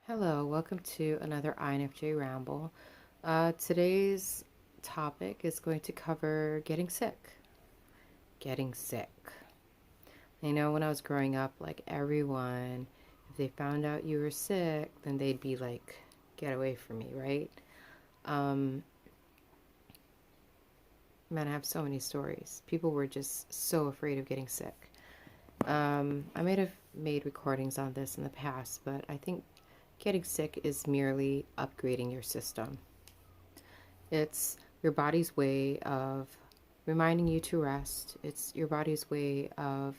Hello, welcome to another INFJ Ramble. Today's topic is going to cover getting sick. Getting sick. I know when I was growing up, like everyone, if they found out you were sick, then they'd be like, get away from me, right? Um, Man, I have so many stories. People were just so afraid of getting sick. I might have made recordings on this in the past, but I think getting sick is merely upgrading your system. It's your body's way of reminding you to rest. It's your body's way of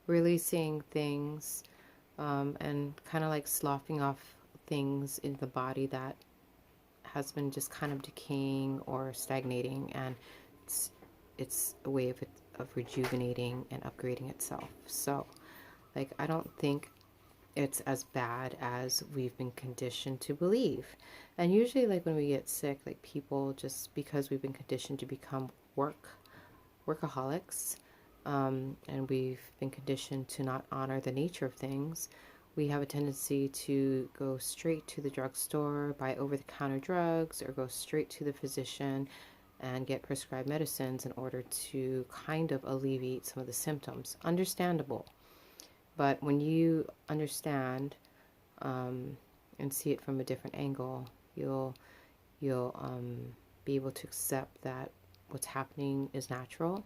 releasing things and kind of like sloughing off things in the body that has been just kind of decaying or stagnating. And it's, it's a way of rejuvenating and upgrading itself. So, like, I don't think it's as bad as we've been conditioned to believe. And usually, like when we get sick, like people, just because we've been conditioned to become workaholics, and we've been conditioned to not honor the nature of things, we have a tendency to go straight to the drugstore, buy over-the-counter drugs, or go straight to the physician and get prescribed medicines in order to kind of alleviate some of the symptoms. Understandable. But when you understand and see it from a different angle, you'll be able to accept that what's happening is natural.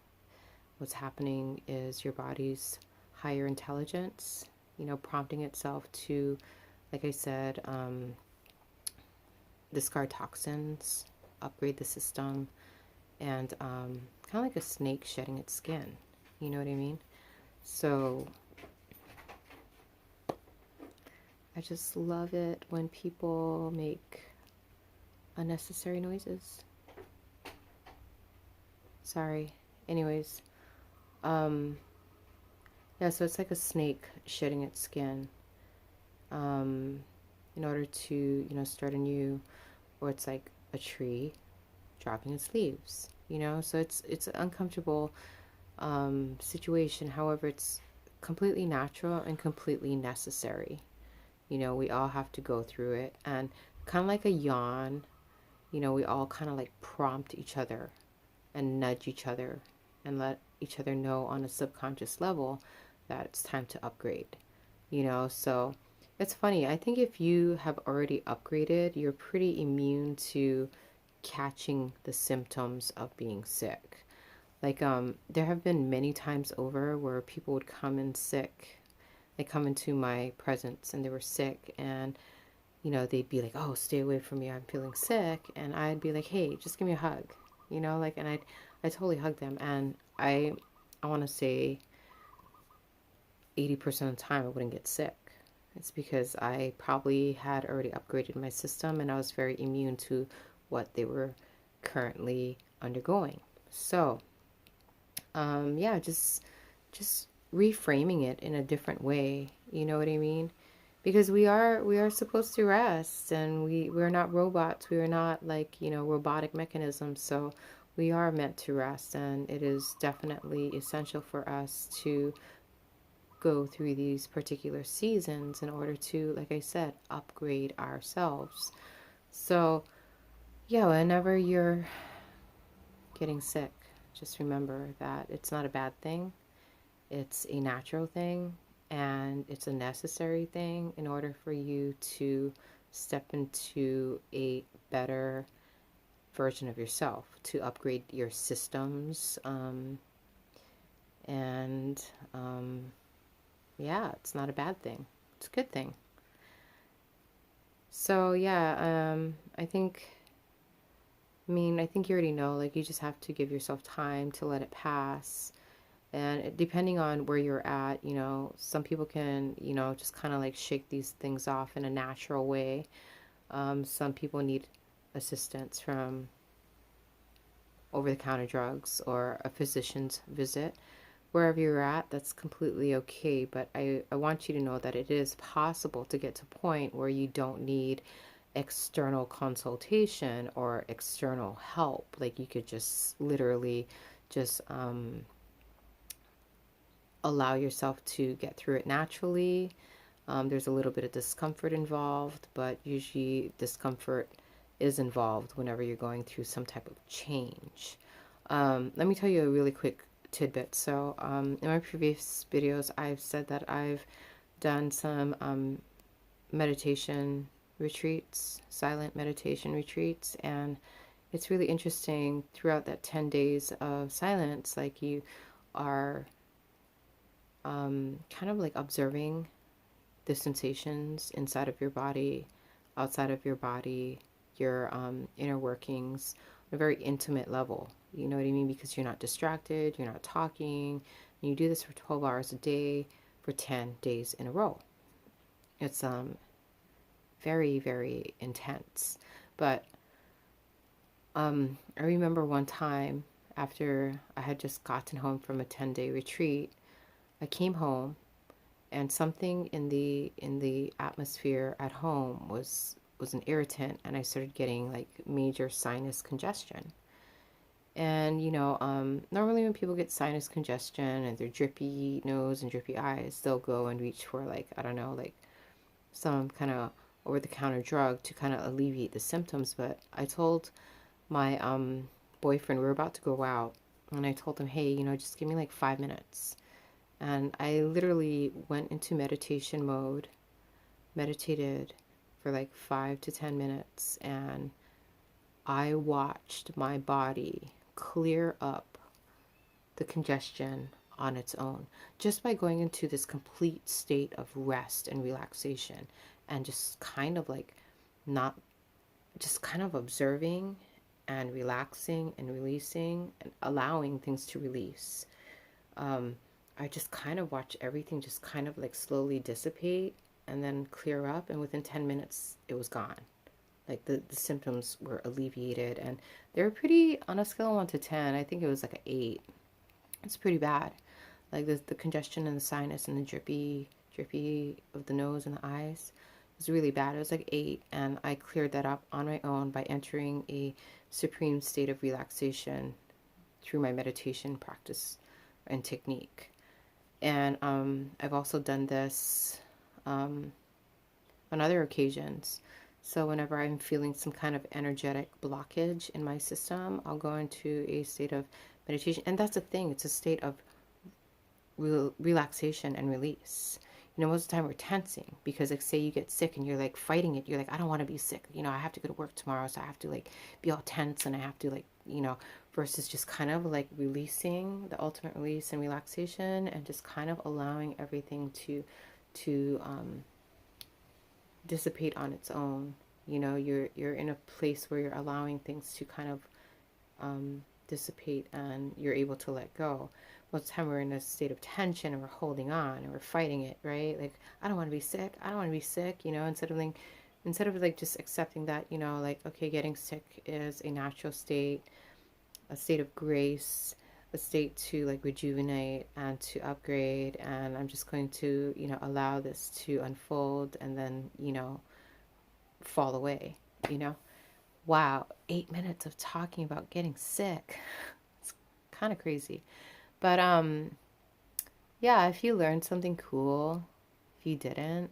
What's happening is your body's higher intelligence, prompting itself to, like I said, discard toxins, upgrade the system, and kind of like a snake shedding its skin. You know what I mean? So I just love it when people make unnecessary noises. Sorry. Anyways, um, yeah, so it's like a snake shedding its skin, in order to, start anew, or it's like a tree dropping its leaves, so it's an uncomfortable situation. However, it's completely natural and completely necessary. We all have to go through it. And kind of like a yawn, we all kind of like prompt each other and nudge each other and let each other know on a subconscious level that it's time to upgrade. So it's funny. I think if you have already upgraded, you're pretty immune to catching the symptoms of being sick. Like, there have been many times over where people would come in sick. They come into my presence and they were sick, and they'd be like, "Oh, stay away from me. I'm feeling sick." And I'd be like, "Hey, just give me a hug." And I totally hug them. And I want to say 80% of the time I wouldn't get sick. It's because I probably had already upgraded my system and I was very immune to what they were currently undergoing. So, yeah, just reframing it in a different way. You know what I mean? Because we are supposed to rest, and we're not robots. We are not like, robotic mechanisms. So we are meant to rest, and it is definitely essential for us to go through these particular seasons in order to, like I said, upgrade ourselves. So, yeah, whenever you're getting sick, just remember that it's not a bad thing. It's a natural thing, and it's a necessary thing in order for you to step into a better version of yourself, to upgrade your systems. And yeah, it's not a bad thing, it's a good thing. So, yeah, I think you already know, like, you just have to give yourself time to let it pass. And depending on where you're at, some people can, just kind of like shake these things off in a natural way. Some people need assistance from over the counter drugs or a physician's visit. Wherever you're at, that's completely okay. But I want you to know that it is possible to get to a point where you don't need external consultation or external help. Like, you could just literally just allow yourself to get through it naturally, There's a little bit of discomfort involved, but usually discomfort is involved whenever you're going through some type of change. Let me tell you a really quick tidbit. So, in my previous videos, I've said that I've done some meditation retreats, silent meditation retreats, and it's really interesting throughout that 10 days of silence, like you are kind of like observing the sensations inside of your body, outside of your body, your inner workings on a very intimate level. You know what I mean? Because you're not distracted, you're not talking, and you do this for 12 hours a day for 10 days in a row. It's very, very intense. But I remember one time after I had just gotten home from a 10-day retreat, I came home and something in the atmosphere at home was an irritant, and I started getting like major sinus congestion. And normally when people get sinus congestion and their drippy nose and drippy eyes, they'll go and reach for, like, I don't know, like some kind of over-the-counter drug to kind of alleviate the symptoms. But I told my boyfriend, we were about to go out, and I told him, hey, just give me like 5 minutes. And I literally went into meditation mode, meditated for like 5 to 10 minutes, and I watched my body clear up the congestion on its own just by going into this complete state of rest and relaxation, and just kind of like not just kind of observing and relaxing and releasing and allowing things to release. I just kind of watch everything just kind of like slowly dissipate and then clear up, and within 10 minutes it was gone. Like the symptoms were alleviated, and they were pretty, on a scale of 1 to 10, I think it was like an 8. It's pretty bad. Like the congestion in the sinus and the drippy of the nose and the eyes was really bad. It was like 8, and I cleared that up on my own by entering a supreme state of relaxation through my meditation practice and technique. And I've also done this on other occasions. So whenever I'm feeling some kind of energetic blockage in my system, I'll go into a state of meditation. And that's the thing, it's a state of relaxation and release. Most of the time we're tensing because, like, say you get sick and you're like fighting it. You're like, I don't want to be sick. I have to go to work tomorrow, so I have to like be all tense, and I have to like, versus just kind of like releasing, the ultimate release and relaxation, and just kind of allowing everything to dissipate on its own. You're in a place where you're allowing things to kind of dissipate, and you're able to let go. Most of the time we're in a state of tension, and we're holding on, and we're fighting it, right? Like, I don't want to be sick. I don't want to be sick. Instead of like just accepting that, like, okay, getting sick is a natural state, a state of grace, a state to like rejuvenate and to upgrade, and I'm just going to, allow this to unfold and then, fall away, Wow, 8 minutes of talking about getting sick. It's kind of crazy. But yeah, if you learned something cool, if you didn't,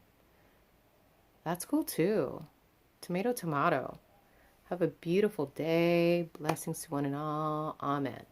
that's cool too. Tomato, tomato. Have a beautiful day. Blessings to one and all. Amen.